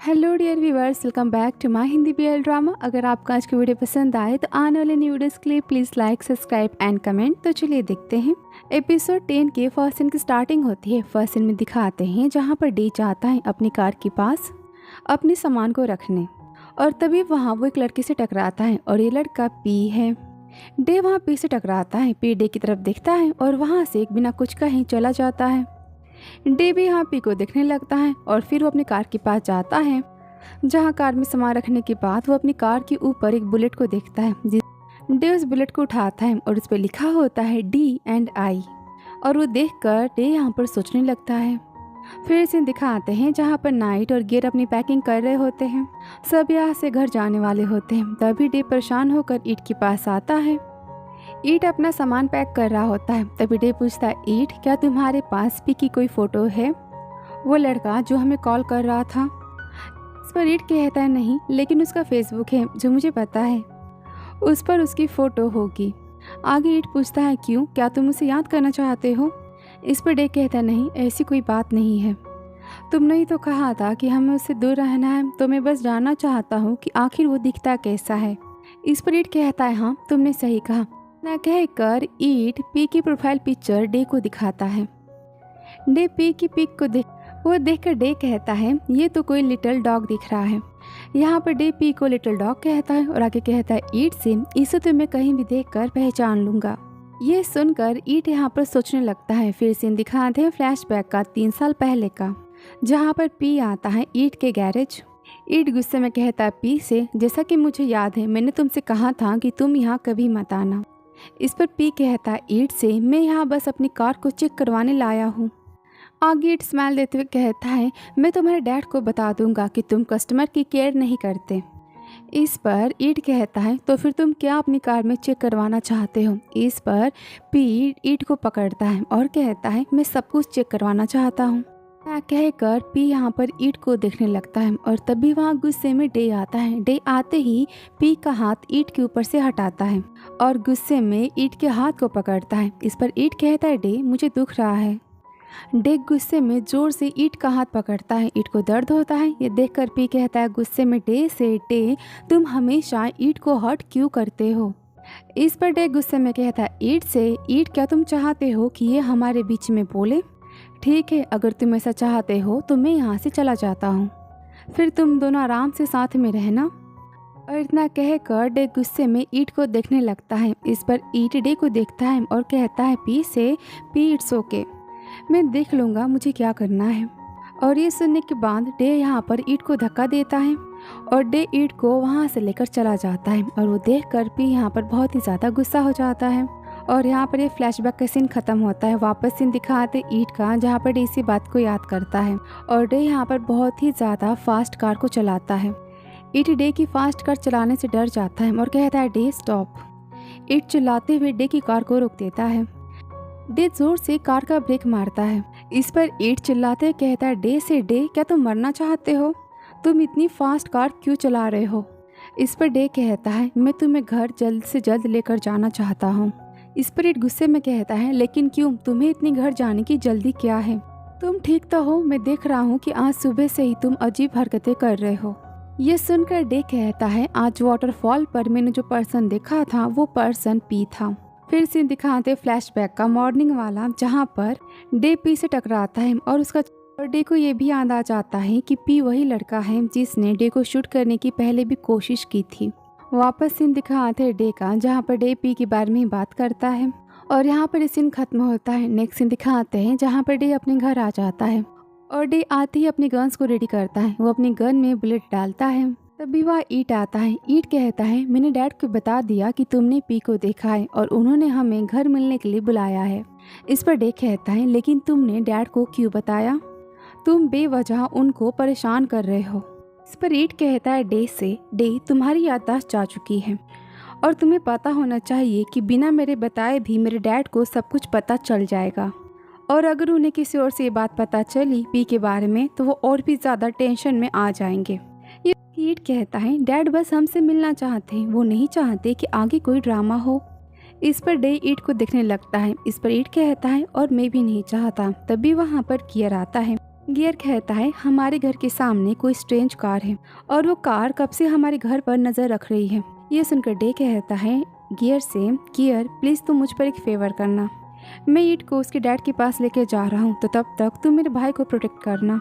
Hello dear viewers, welcome back to my Hindi BL drama. अगर आपको आज की वीडियो पसंद आए तो आने वाले न्यू वीडियोस के लिए please like, subscribe and comment. तो चलिए देखते हैं। एपिसोड 10 के फर्स्ट सीन की स्टार्टिंग होती है। फर्स्ट सीन में दिखाते हैं जहां पर डे जाता है अपनी कार के पास अपने सामान को रखने, और तभी वहां वो एक लड़के से टकराता है और ये लड़का पी है। डे वहाँ पी से टकराता है। पी डे की तरफ देखता है और वहाँ से एक बिना कुछ कहे चला जाता है। डे भी यहाँ पी को देखने लगता है और फिर वो अपनी कार के पास जाता है, जहाँ कार में सामान रखने के बाद वो अपनी कार के ऊपर एक बुलेट को देखता है। डे उस बुलेट को उठाता है और उस पर लिखा होता है D&I, और वो देखकर डे यहाँ पर सोचने लगता है। फिर इसे दिखाते हैं जहाँ पर नाइट और गियर अपनी पैकिंग कर रहे होते हैं। सब यहाँ से घर जाने वाले होते हैं। तभी डे परेशान होकर ईट के पास आता है। ईट अपना सामान पैक कर रहा होता है। तभी डे पूछता है, ईट क्या तुम्हारे पास पी की कोई फ़ोटो है? वो लड़का जो हमें कॉल कर रहा था। इस पर ईट कहता है, नहीं, लेकिन उसका फेसबुक है जो मुझे पता है, उस पर उसकी फ़ोटो होगी। आगे ईट पूछता है, क्यों, क्या तुम उसे याद करना चाहते हो? इस पर डे कहता है, नहीं, ऐसी कोई बात नहीं है। तुमने ही तो कहा था कि हमें उससे दूर रहना है, तो मैं बस जानना चाहता हूँ कि आखिर वो दिखता कैसा है। इस पर ईट कहता है, हाँ, तुमने सही कहा। ना कहकर ईट पी की प्रोफाइल पिक्चर डे को दिखाता है। डे पी की पिक को देखकर डे कहता है, ये तो कोई लिटिल डॉग दिख रहा है। यहाँ पर डे पी को लिटिल डॉग कहता है और आगे कहता है, ईट से इसे तो मैं कहीं भी देखकर पहचान लूँगा। ये सुनकर ईट यहाँ पर सोचने लगता है। फिर सीन दिखाते हैं फ्लैशबैक का 3 साल पहले का, जहाँ पर पी आता है ईट के गैरेज। ईट गुस्से में कहता है पी से, जैसा कि मुझे याद है मैंने तुमसे कहा था कि तुम यहाँ कभी मत आना। इस पर पी कहता है ईट से, मैं यहाँ बस अपनी कार को चेक करवाने लाया हूँ। आगे ईट स्माइल देते हुए कहता है, मैं तुम्हारे डैड को बता दूंगा कि तुम कस्टमर की केयर नहीं करते। इस पर ईट कहता है, तो फिर तुम क्या अपनी कार में चेक करवाना चाहते हो? इस पर पी ईट को पकड़ता है और कहता है, मैं सब कुछ चेक करवाना चाहता हूँ। कहकर पी यहाँ पर ईट को देखने लगता है और तभी वहाँ गुस्से में डे आता है। डे आते ही पी का हाथ ईट के ऊपर से हटाता है और गुस्से में ईट के हाथ को पकड़ता है। इस पर ईट कहता है, डे मुझे दुख रहा है। डे गुस्से में जोर से ईट का हाथ पकड़ता है। ईट को दर्द होता है। ये देखकर पी कहता है गुस्से में डे से, डे तुम हमेशा ईट को हर्ट क्यों करते हो? इस पर डे गुस्से में कहता है ईट से, ईट क्या तुम चाहते हो कि ये हमारे बीच में बोले? ठीक है, अगर तुम ऐसा चाहते हो तो मैं यहाँ से चला जाता हूँ, फिर तुम दोनों आराम से साथ में रहना। और इतना कहकर डे गुस्से में ईट को देखने लगता है। इस पर ईट डे को देखता है और कहता है पी से, पी इट्स ओके, मैं देख लूँगा मुझे क्या करना है। और ये सुनने के बाद डे यहाँ पर ईट को धक्का देता है और डे ईट को वहाँ से लेकर चला जाता है। और वो देखकर पी यहाँ पर बहुत ही ज़्यादा गुस्सा हो जाता है। और यहाँ पर ये फ्लैशबैक का सीन खत्म होता है। वापस सीन दिखाते ईट का, जहाँ पर डे इसी बात को याद करता है और डे यहाँ पर बहुत ही ज़्यादा फास्ट कार को चलाता है। ईट डे की फास्ट कार चलाने से डर जाता है और कहता है, डे स्टॉप। ईट चिल्लाते हुए डे की कार को रोक देता है। डे जोर से कार का ब्रेक मारता है। इस पर ईट चिल्लाते कहता है, डे से, डे क्या तुम मरना चाहते हो? तुम इतनी फास्ट कार क्यों चला रहे हो? इस पर डे कहता है, मैं तुम्हें घर जल्द से जल्द लेकर जाना चाहता हूँ। इस पर ईट गुस्से में कहता है, लेकिन क्यों, तुम्हें इतनी घर जाने की जल्दी क्या है? तुम ठीक तो हो? मैं देख रहा हूँ कि आज सुबह से ही तुम अजीब हरकतें कर रहे हो। ये सुनकर डे कहता है, आज वाटरफॉल पर मैंने जो पर्सन देखा था वो पर्सन पी था। फिर से दिखाते फ्लैशबैक का मॉर्निंग वाला, जहाँ पर डे पी से टकराता है और डे को ये भी याद आ जाता है कि पी वही लड़का है जिसने डे को शूट करने की पहले भी कोशिश की थी। वापस सीन दिखाते हैं डे का, जहाँ पर डे पी के बारे में बात करता है और यहाँ पर सीन खत्म होता है। नेक्स्ट सीन दिखाते हैं जहाँ पर डे अपने घर आ जाता है और डे आते ही अपनी गन्स को रेडी करता है। वो अपनी गन में बुलेट डालता है। तभी वह ईट आता है। ईट कहता है, मैंने डैड को बता दिया कि तुमने पी को देखा है और उन्होंने हमें घर मिलने के लिए बुलाया है। इस पर डे कहता है, लेकिन तुमने डैड को क्यों बताया? तुम बेवजह उनको परेशान कर रहे हो। इस पर ईट कहता है डे से, डे तुम्हारी याददाश्त जा चुकी है और तुम्हें पता होना चाहिए कि बिना मेरे बताए भी मेरे डैड को सब कुछ पता चल जाएगा, और अगर उन्हें किसी और से ये बात पता चली पी के बारे में तो वो और भी ज़्यादा टेंशन में आ जाएंगे। ये ईट कहता है, डैड बस हमसे मिलना चाहते हैं, वो नहीं चाहते कि आगे कोई ड्रामा हो। इस पर डे ईट को देखने लगता है। इस पर ईट कहता है, और मैं भी नहीं चाहता। तभी वहाँ पर कियर आता है गियर कहता है हमारे घर के सामने कोई स्ट्रेंज कार है और वो कार कब से हमारे घर पर नजर रख रही है। ये सुनकर डे कहता है गियर से, गियर प्लीज तुम मुझ पर एक फेवर करना, मैं ईट को उसके डैड के पास लेके जा रहा हूँ, तो तब तक तुम मेरे भाई को प्रोटेक्ट करना,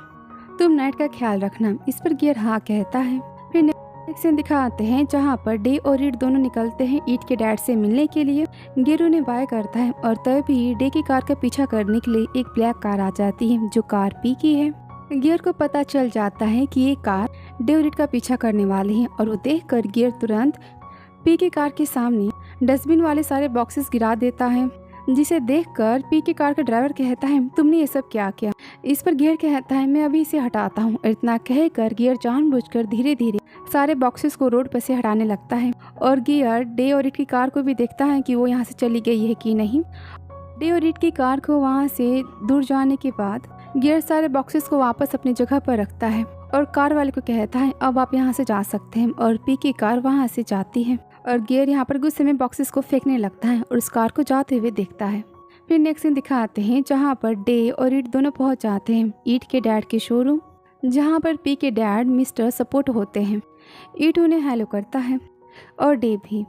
तुम नाइट का ख्याल रखना। इस पर गियर हाँ कहता है। फिर नेक्स्ट सीन दिखाते हैं जहाँ पर डे और ईट दोनों निकलते हैं ईट के डैड से मिलने के लिए। गियर उन्हें बाय करता है और तभी डे की कार का पीछा करने के लिए एक ब्लैक कार आ जाती है जो कार पी की है। गियर को पता चल जाता है कि ये कार डे और ईट का पीछा करने वाली है और वो देखकर गियर तुरंत पी की कार के सामने डस्टबिन वाले सारे बॉक्सेस गिरा देता है, जिसे देखकर पी की कार का ड्राइवर कहता है तुमने ये सब क्या किया। इस पर गियर कहता है मैं अभी इसे हटाता हूँ। इतना कहकर गियर जानबूझकर धीरे धीरे सारे बॉक्सेस को रोड पर से हटाने लगता है और गियर डे और ईट की कार को भी देखता है कि वो यहाँ से चली गई है कि नहीं। डे और ईट की कार को वहाँ से दूर जाने के बाद गियर सारे बॉक्सेस को वापस अपनी जगह पर रखता है और कार वाले को कहता है अब आप यहाँ से जा सकते हैं और पी की कार वहाँ से जाती है और गियर यहाँ पर गुस्से में बॉक्सेस को फेंकने लगता है और उस कार को जाते हुए देखता है। फिर नेक्स्ट सीन दिखाते हैं जहाँ पर डे और ईट दोनों पहुँच जाते हैं ईट के डैड के शोरूम, जहाँ पर पी के डैड मिस्टर सपोर्ट होते हैं। ईट उन्हें हेलो करता है और डे भी।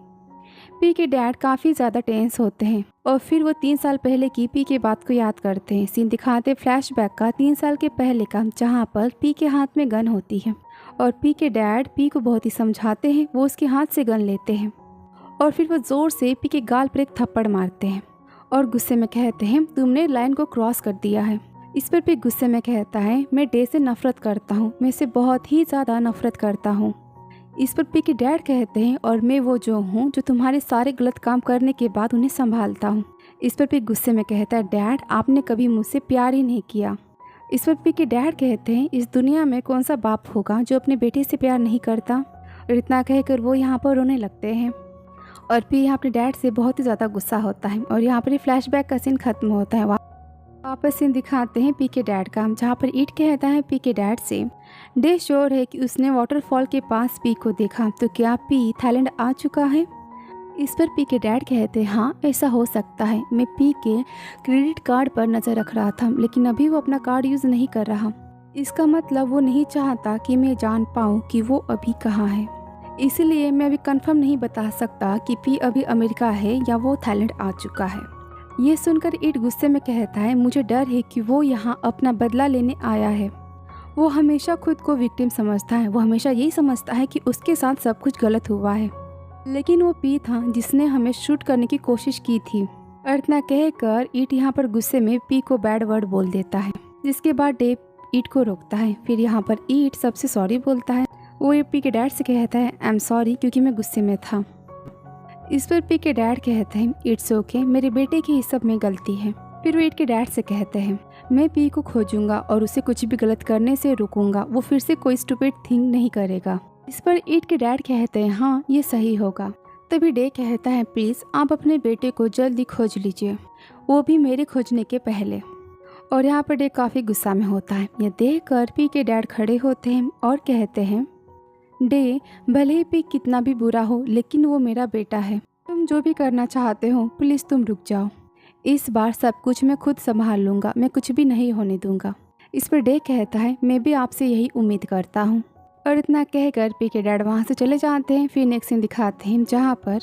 पी के डैड काफ़ी ज़्यादा टेंस होते हैं और फिर वो 3 साल पहले की पी के बात को याद करते हैं। सीन दिखाते फ्लैशबैक का 3 साल के पहले का, जहाँ पर पी के हाथ में गन होती है और पी के डैड पी को बहुत ही समझाते हैं, वो उसके हाथ से गन लेते हैं और फिर वो ज़ोर से पी के गाल पर एक थप्पड़ मारते हैं और गुस्से में कहते हैं तुमने लाइन को क्रॉस कर दिया है। इस पर पी गुस्से में कहता है मैं डे से नफरत करता हूँ, मैं इसे बहुत ही ज़्यादा नफरत करता हूँ। इस पर पी के डैड कहते हैं और मैं वो जो हूँ जो तुम्हारे सारे गलत काम करने के बाद उन्हें संभालता हूँ। इस पर पी गुस्से में कहता है डैड आपने कभी मुझसे प्यार ही नहीं किया। इस पर पी के डैड कहते हैं इस दुनिया में कौन सा बाप होगा जो अपने बेटे से प्यार नहीं करता, और इतना कहकर वो यहाँ पर रोने लगते हैं और पी यहाँ अपने डैड से बहुत ही ज़्यादा गुस्सा होता है और यहाँ पर ही फ्लैशबैक का सीन खत्म होता है। वापस सीन दिखाते हैं पी के डैड का, जहाँ पर ईट कहता है पी के डैड से डे श्योर है कि उसने वाटरफॉल के पास पी को देखा, तो क्या पी थाईलैंड आ चुका है। इस पर पी के डैड कहते हैं हाँ ऐसा हो सकता है, मैं पी के क्रेडिट कार्ड पर नज़र रख रहा था लेकिन अभी वो अपना कार्ड यूज़ नहीं कर रहा, इसका मतलब वो नहीं चाहता कि मैं जान पाऊँ कि वो अभी कहाँ है, इसलिए मैं अभी कंफर्म नहीं बता सकता कि पी अभी अमेरिका है या वो थाईलैंड आ चुका है। ये सुनकर ईट गुस्से में कहता है मुझे डर है कि वो यहाँ अपना बदला लेने आया है। वो हमेशा खुद को विक्टिम समझता है, वो हमेशा यही समझता है कि उसके साथ सब कुछ गलत हुआ है, लेकिन वो पी था जिसने हमें शूट करने की कोशिश की थी। और इतना कहकर ईट यहाँ पर गुस्से में पी को बैड वर्ड बोल देता है, जिसके बाद डेव ईट को रोकता है। फिर यहाँ पर ईट सबसे सॉरी बोलता है। वो पी के डैड से कहता है आई एम सॉरी क्योंकि मैं गुस्से में था। इस पर पी के डैड कहते हैं इट्स ओके, मेरे बेटे की इस सब में गलती है। फिर वो ईट के डैड से कहते हैं मैं पी को खोजूंगा और उसे कुछ भी गलत करने से रोकूंगा, वो फिर से कोई स्टूपिड थिंग नहीं करेगा। इस पर ईट के डैड कहते हैं हाँ ये सही होगा। तभी डे कहता है प्लीज़ आप अपने बेटे को जल्दी खोज लीजिए, वो भी मेरे खोजने के पहले। और यहाँ पर डे काफ़ी गुस्सा में होता है। यह देख कर पी के डैड खड़े होते हैं और कहते हैं डे भले ही पी कितना भी बुरा हो लेकिन वो मेरा बेटा है, तुम जो भी करना चाहते हो प्लीज़ तुम रुक जाओ, इस बार सब कुछ मैं खुद संभाल लूँगा, मैं कुछ भी नहीं होने दूँगा। इस पर डे कहता है मैं भी आपसे यही उम्मीद करता हूँ। और इतना कहकर पी के डैड वहाँ से चले जाते हैं। फिर नेक्स्ट सीन दिखाते हैं जहाँ पर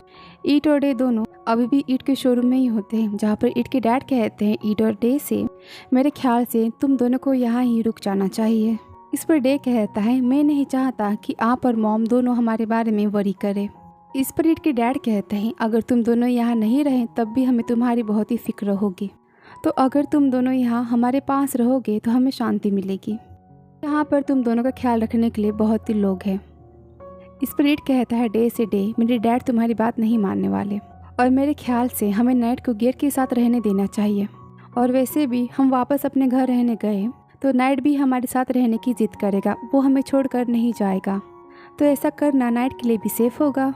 ईट और डे दोनों अभी भी ईट के शोरूम में ही होते हैं, जहाँ पर ईट के डैड कहते हैं ईट और डे से मेरे ख्याल से तुम दोनों को यहाँ ही रुक जाना चाहिए। इस पर डे कहता है मैं नहीं चाहता कि आप और मॉम दोनों हमारे बारे में वरी करें। इस पर ईट के डैड कहते हैं अगर तुम दोनों यहाँ नहीं रहें तब भी हमें तुम्हारी बहुत ही फिक्र होगी, तो अगर तुम दोनों यहाँ हमारे पास रहोगे तो हमें शांति मिलेगी, यहाँ पर तुम दोनों का ख्याल रखने के लिए बहुत ही लोग हैं। इस पर ईट कहता है डे से डे मेरे डैड तुम्हारी बात नहीं मानने वाले और मेरे ख्याल से हमें नाइट को गियर के साथ रहने देना चाहिए, और वैसे भी हम वापस अपने घर रहने गए तो नाइट भी हमारे साथ रहने की जिद करेगा, वो हमें छोड़कर नहीं जाएगा, तो ऐसा करना नाइट के लिए भी सेफ होगा।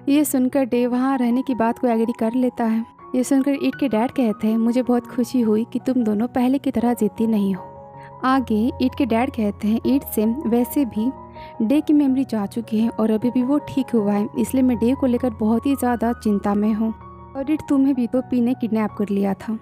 ये सुनकर डे वहाँ रहने की बात को एग्री कर लेता है। ये सुनकर ईट के डैड कहते हैं मुझे बहुत खुशी हुई कि तुम दोनों पहले की तरह जिद्दी नहीं हो। आगे ईट के डैड कहते हैं ईट से वैसे भी डे की मेमोरी जा चुकी है और अभी भी वो ठीक हुआ है, इसलिए मैं डे को लेकर बहुत ही ज़्यादा चिंता में हूँ, और ईट तुम्हें भी तो पी ने किडनैप कर लिया था।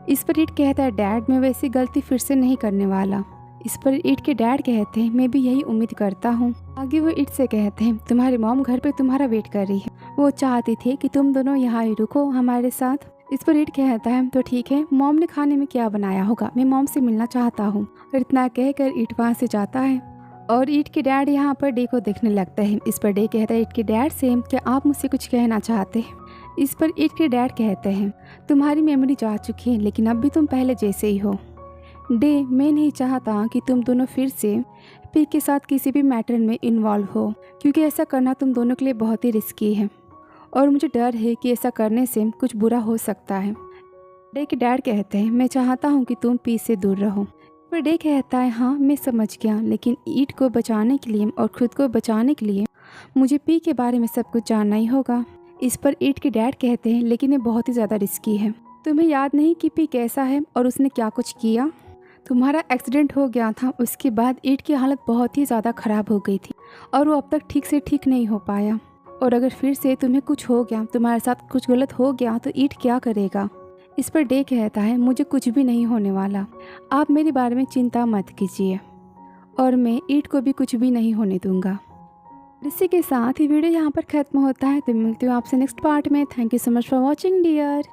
इस पर ईट कहता है डैड मैं वैसी गलती फिर से नहीं करने वाला। इस पर ईट के डैड कहते हैं मैं भी यही उम्मीद करता हूँ। आगे वो ईट से कहते हैं तुम्हारी मॉम घर पे तुम्हारा वेट कर रही है, वो चाहती थी कि तुम दोनों यहाँ ही रुको हमारे साथ। इस पर ईट कहता है तो ठीक है, मॉम ने खाने में क्या बनाया होगा, मैं मॉम से मिलना चाहता हूँ। और इतना कहकर ईट वहाँ से जाता है और ईट के डैड यहाँ पर डे को देखने लगता है। इस पर डे कहता है ईट के डैड से क्या आप मुझसे कुछ कहना चाहते हैं। इस पर ईट के डैड कहते हैं तुम्हारी मेमोरी जा चुकी है लेकिन अब भी तुम पहले जैसे ही हो। डे मैं नहीं चाहता कि तुम दोनों फिर से पी के साथ किसी भी मैटर में इन्वॉल्व हो, क्योंकि ऐसा करना तुम दोनों के लिए बहुत ही रिस्की है और मुझे डर है कि ऐसा करने से कुछ बुरा हो सकता है। डे के डैड कहते हैं मैं चाहता हूँ कि तुम पी से दूर रहो। पर डे कहता है हाँ मैं समझ गया, लेकिन ईट को बचाने के लिए और खुद को बचाने के लिए मुझे पी के बारे में सब कुछ जानना ही होगा। इस पर ईट के डैड कहते हैं लेकिन ये बहुत ही ज़्यादा रिस्की है। तुम्हें याद नहीं कि पी कैसा है और उसने क्या कुछ किया। तुम्हारा एक्सीडेंट हो गया था, उसके बाद ईट की हालत बहुत ही ज़्यादा ख़राब हो गई थी और वो अब तक ठीक से ठीक नहीं हो पाया। और अगर फिर से तुम्हें कुछ हो गया, तुम्हारे साथ कुछ गलत हो गया तो ईट क्या करेगा। इस पर डे कहता है मुझे कुछ भी नहीं होने वाला, आप मेरे बारे में चिंता मत कीजिए और मैं ईट को भी कुछ भी नहीं होने दूंगा। इसी के साथ ही वीडियो यहाँ पर ख़त्म होता है। तो मिलती हूँ आपसे नेक्स्ट पार्ट में। Thank you so much for watching dear.